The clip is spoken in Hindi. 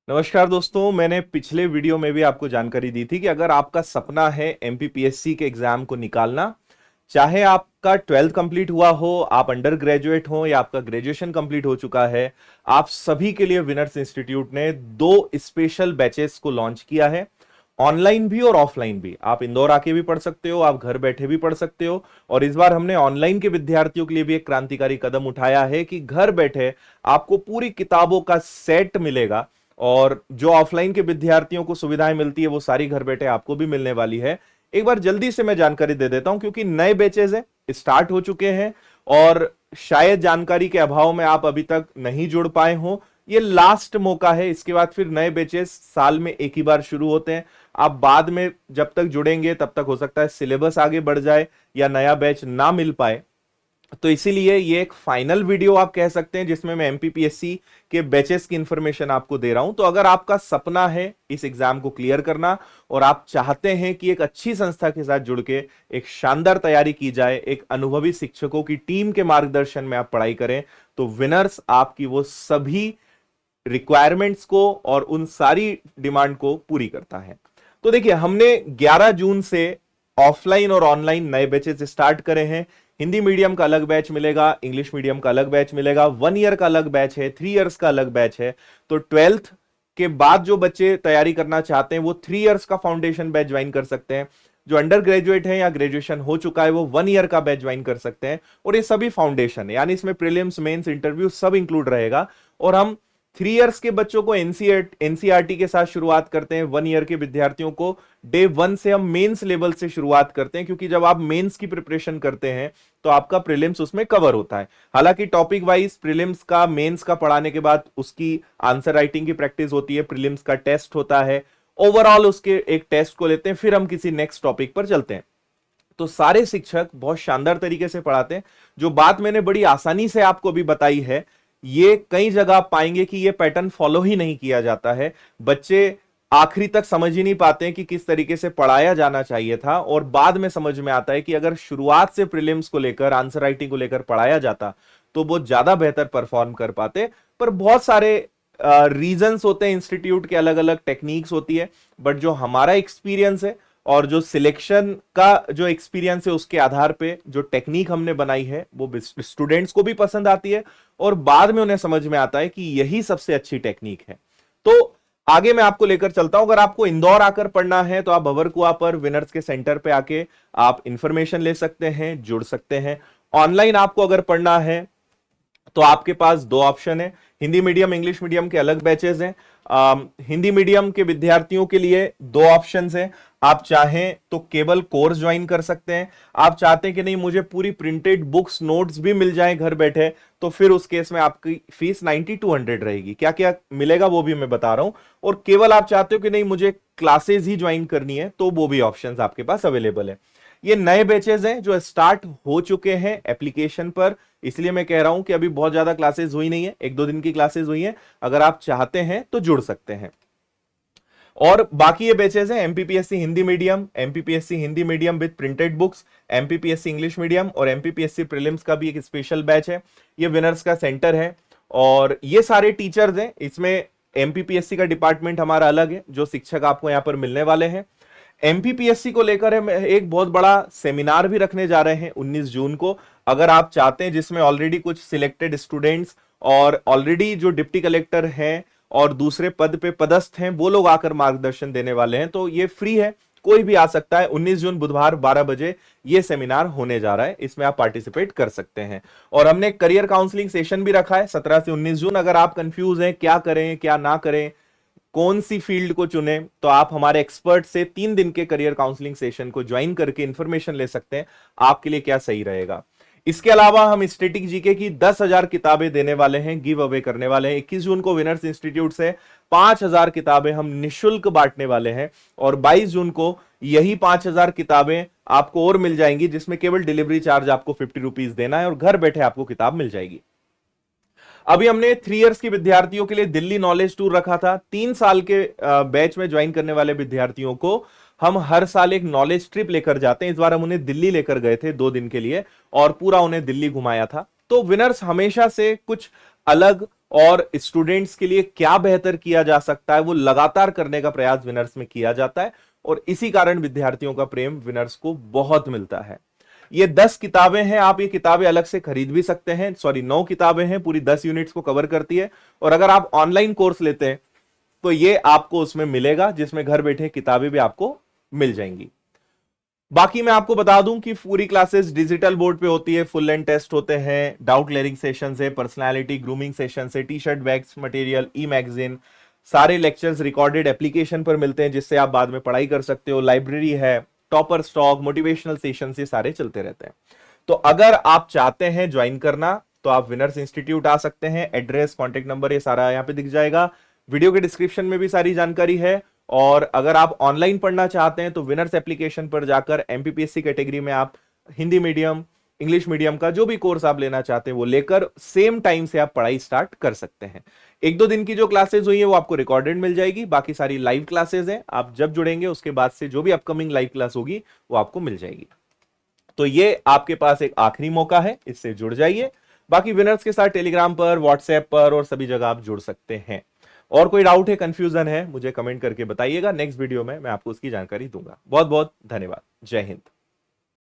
नमस्कार दोस्तों, मैंने पिछले वीडियो में भी आपको जानकारी दी थी कि अगर आपका सपना है एमपीपीएससी के एग्जाम को निकालना, चाहे आपका 12th कंप्लीट हुआ हो, आप अंडर ग्रेजुएट हो या आपका ग्रेजुएशन कंप्लीट हो चुका है, आप सभी के लिए विनर्स इंस्टीट्यूट ने दो स्पेशल बैचेस को लॉन्च किया है। ऑनलाइन भी और ऑफलाइन भी। आप इंदौर आके भी पढ़ सकते हो, आप घर बैठे भी पढ़ सकते हो। और इस बार हमने ऑनलाइन के विद्यार्थियों के लिए भी एक क्रांतिकारी कदम उठाया है कि घर बैठे आपको पूरी किताबों का सेट मिलेगा। और जो ऑफलाइन के विद्यार्थियों को सुविधाएं मिलती है वो सारी घर बैठे आपको भी मिलने वाली है। एक बार जल्दी से मैं जानकारी दे देता हूं क्योंकि नए बैचेज हैं, स्टार्ट हो चुके हैं और शायद जानकारी के अभाव में आप अभी तक नहीं जुड़ पाए हो। ये लास्ट मौका है, इसके बाद फिर नए बैचेस साल में एक ही बार शुरू होते हैं। आप बाद में जब तक जुड़ेंगे तब तक हो सकता है सिलेबस आगे बढ़ जाए या नया बैच ना मिल पाए। तो इसीलिए ये एक फाइनल वीडियो आप कह सकते हैं जिसमें मैं एमपीपीएससी के बैचेस की इंफॉर्मेशन आपको दे रहा हूं। तो अगर आपका सपना है इस एग्जाम को क्लियर करना और आप चाहते हैं कि एक अच्छी संस्था के साथ जुड़ के एक शानदार तैयारी की जाए, एक अनुभवी शिक्षकों की टीम के मार्गदर्शन में आप पढ़ाई करें, तो विनर्स आपकी वो सभी रिक्वायरमेंट्स को और उन सारी डिमांड को पूरी करता है। तो देखिए, हमने 11 जून से ऑफलाइन और ऑनलाइन नए बैचेस स्टार्ट करे हैं। हिंदी मीडियम का अलग बैच मिलेगा, इंग्लिश मीडियम का अलग बैच मिलेगा, 1 ईयर का अलग बैच है, 3 इयर्स का अलग बैच है। तो 12th के बाद जो बच्चे तैयारी करना चाहते हैं वो 3 इयर्स का फाउंडेशन बैच ज्वाइन कर सकते हैं। जो अंडर ग्रेजुएट है या ग्रेजुएशन हो चुका है वो 1 ईयर का बैच ज्वाइन कर सकते हैं। और ये सभी फाउंडेशन है, यानी इसमें प्रीलिम्स, मेंस, इंटरव्यू सब इंक्लूड रहेगा। और हम 3 इयर्स के बच्चों को एनसीईआरटी के साथ शुरुआत करते हैं। 1 ईयर के विद्यार्थियों को डे 1 से हम मेंस लेवल से शुरुआत करते हैं, क्योंकि जब आप मेंस की प्रिपरेशन करते हैं तो आपका प्रीलिम्स उसमें कवर होता है। हालांकि टॉपिक वाइज प्रीलिम्स का, मेंस का पढ़ाने के बाद उसकी आंसर राइटिंग की प्रैक्टिस होती है, प्रीलिम्स का टेस्ट होता है, ओवरऑल उसके एक टेस्ट को लेते हैं, फिर हम किसी नेक्स्ट टॉपिक पर चलते हैं। तो सारे शिक्षक बहुत शानदार तरीके से पढ़ाते हैं। जो बात मैंने बड़ी आसानी से आपको भी बताई है, ये कई जगह आप पाएंगे कि ये पैटर्न फॉलो ही नहीं किया जाता है। बच्चे आखिरी तक समझ ही नहीं पाते हैं कि किस तरीके से पढ़ाया जाना चाहिए था, और बाद में समझ में आता है कि अगर शुरुआत से प्रीलिम्स को लेकर, आंसर राइटिंग को लेकर पढ़ाया जाता तो वो ज्यादा बेहतर परफॉर्म कर पाते। पर बहुत सारे रीजंस होते हैं, इंस्टीट्यूट के अलग अलग टेक्निक्स होती है। बट जो हमारा एक्सपीरियंस है और जो सिलेक्शन का जो एक्सपीरियंस है, उसके आधार पे जो टेक्निक हमने बनाई है वो स्टूडेंट्स को भी पसंद आती है और बाद में उन्हें समझ में आता है कि यही सबसे अच्छी टेक्निक है। तो आगे मैं आपको लेकर चलता हूं। अगर आपको इंदौर आकर पढ़ना है तो आप भंवरकुआ पर विनर्स के सेंटर पे आके आप इंफॉर्मेशन ले सकते हैं, जुड़ सकते हैं। ऑनलाइन आपको अगर पढ़ना है तो आपके पास दो ऑप्शन है। हिंदी मीडियम, इंग्लिश मीडियम के अलग बैचेस हैं। हिंदी मीडियम के विद्यार्थियों के लिए दो ऑप्शंस हैं। आप चाहें तो केवल कोर्स ज्वाइन कर सकते हैं। आप चाहते हैं कि नहीं, मुझे पूरी प्रिंटेड बुक्स, नोट्स भी मिल जाएं घर बैठे, तो फिर उस केस में आपकी फीस 9200 रहेगी। क्या क्या मिलेगा वो भी मैं बता रहा हूं। और केवल आप चाहते हो कि नहीं, मुझे क्लासेस ही ज्वाइन करनी है, तो वो भी ऑप्शंस आपके पास अवेलेबल है। ये नए बैचेस हैं जो स्टार्ट हो चुके हैं एप्लीकेशन पर, इसलिए मैं कह रहा हूं कि अभी बहुत ज्यादा क्लासेस हुई नहीं है, 1-2 दिन की क्लासेस हुई हैं। अगर आप चाहते हैं तो जुड़ सकते हैं। और बाकी ये बैचेस हैं MPPSC Hindi medium, MPPSC Hindi medium with printed books, MPPSC English medium और एमपीपीएससी प्रीलिम्स का भी एक स्पेशल बैच है। ये विनर्स का सेंटर है और ये सारे टीचर्स हैं। इसमें एमपीपीएससी का डिपार्टमेंट हमारा अलग है, जो शिक्षक आपको यहां पर मिलने वाले हैं। एमपीपीएससी को लेकर हम एक बहुत बड़ा सेमिनार भी रखने जा रहे हैं 19 जून को। अगर आप चाहते हैं, जिसमें ऑलरेडी कुछ सिलेक्टेड स्टूडेंट्स और ऑलरेडी जो डिप्टी कलेक्टर हैं और दूसरे पद पे पदस्थ हैं, वो लोग आकर मार्गदर्शन देने वाले हैं, तो ये फ्री है, कोई भी आ सकता है। 19 जून बुधवार 12 बजे ये सेमिनार होने जा रहा है, इसमें आप पार्टिसिपेट कर सकते हैं। और हमने करियर काउंसलिंग सेशन भी रखा है 17 से 19 जून। अगर आप कंफ्यूज हैं क्या करें क्या ना करें, कौन सी फील्ड को चुने, तो आप हमारे एक्सपर्ट से 3 दिन के करियर काउंसलिंग सेशन को ज्वाइन करके इंफॉर्मेशन ले सकते हैं आपके लिए क्या सही रहेगा। इसके अलावा हम स्टैटिक जीके की 10,000 किताबें देने वाले हैं, गिव अवे करने वाले हैं। 21 जून को विनर्स इंस्टीट्यूट से 5,000 किताबें हम निशुल्क बांटने वाले हैं और 22 जून को यही 5,000 किताबें आपको और मिल जाएंगी, जिसमें केवल डिलीवरी चार्ज आपको 50 रुपीज देना है और घर बैठे आपको किताब मिल जाएगी। अभी हमने 3 इयर्स के विद्यार्थियों के लिए दिल्ली नॉलेज टूर रखा था। 3 साल के बैच में ज्वाइन करने वाले विद्यार्थियों को हम हर साल एक नॉलेज ट्रिप लेकर जाते हैं। इस बार हम उन्हें दिल्ली लेकर गए थे 2 दिन के लिए और पूरा उन्हें दिल्ली घुमाया था। तो विनर्स हमेशा से कुछ अलग और स्टूडेंट्स के लिए क्या बेहतर किया जा सकता है वो लगातार करने का प्रयास विनर्स में किया जाता है, और इसी कारण विद्यार्थियों का प्रेम विनर्स को बहुत मिलता है। ये 10 किताबें हैं, आप ये किताबें अलग से खरीद भी सकते हैं। सॉरी, 9 किताबें हैं, पूरी 10 यूनिट्स को कवर करती है। और अगर आप ऑनलाइन कोर्स लेते हैं तो ये आपको उसमें मिलेगा, जिसमें घर बैठे किताबें भी आपको मिल जाएंगी। बाकी मैं आपको बता दूं कि पूरी क्लासेस डिजिटल बोर्ड पे होती है, फुल लेंथ टेस्ट होते हैं, डाउट क्लियरिंग सेशन है, पर्सनालिटी ग्रूमिंग सेशन है, T shirt, bags material, e magazine, सारे लेक्चर्स रिकॉर्डेड एप्लीकेशन पर मिलते हैं जिससे आप बाद में पढ़ाई कर सकते हो, लाइब्रेरी है, टॉपर स्टॉक, मोटिवेशनल सेशन, ये सारे चलते रहते हैं। तो अगर आप चाहते हैं ज्वाइन करना तो आप विनर्स इंस्टीट्यूट आ सकते हैं। एड्रेस, कॉन्टेक्ट नंबर, ये सारा यहाँ पे दिख जाएगा। वीडियो के डिस्क्रिप्शन में भी सारी जानकारी है। और अगर आप ऑनलाइन पढ़ना चाहते हैं तो विनर्स एप्लीकेशन पर जाकर एमपीपीएससी कैटेगरी में आप हिंदी मीडियम, इंग्लिश मीडियम का जो भी कोर्स आप लेना चाहते हैं वो लेकर सेम टाइम से आप पढ़ाई स्टार्ट कर सकते हैं। 1-2 दिन की जो क्लासेस हुई है वो आपको रिकॉर्डेड मिल जाएगी, बाकी सारी लाइव क्लासेस हैं। आप जब जुड़ेंगे उसके बाद से जो भी अपकमिंग लाइव क्लास होगी वो आपको मिल जाएगी। तो ये आपके पास एक आखिरी मौका है, इससे जुड़ जाइए। बाकी विनर्स के साथ टेलीग्राम पर, व्हाट्सएप पर और सभी जगह आप जुड़ सकते हैं। और कोई डाउट है, कंफ्यूजन है, मुझे कमेंट करके बताइएगा। नेक्स्ट वीडियो में मैं आपको उसकी जानकारी दूंगा। बहुत बहुत धन्यवाद। जय हिंद।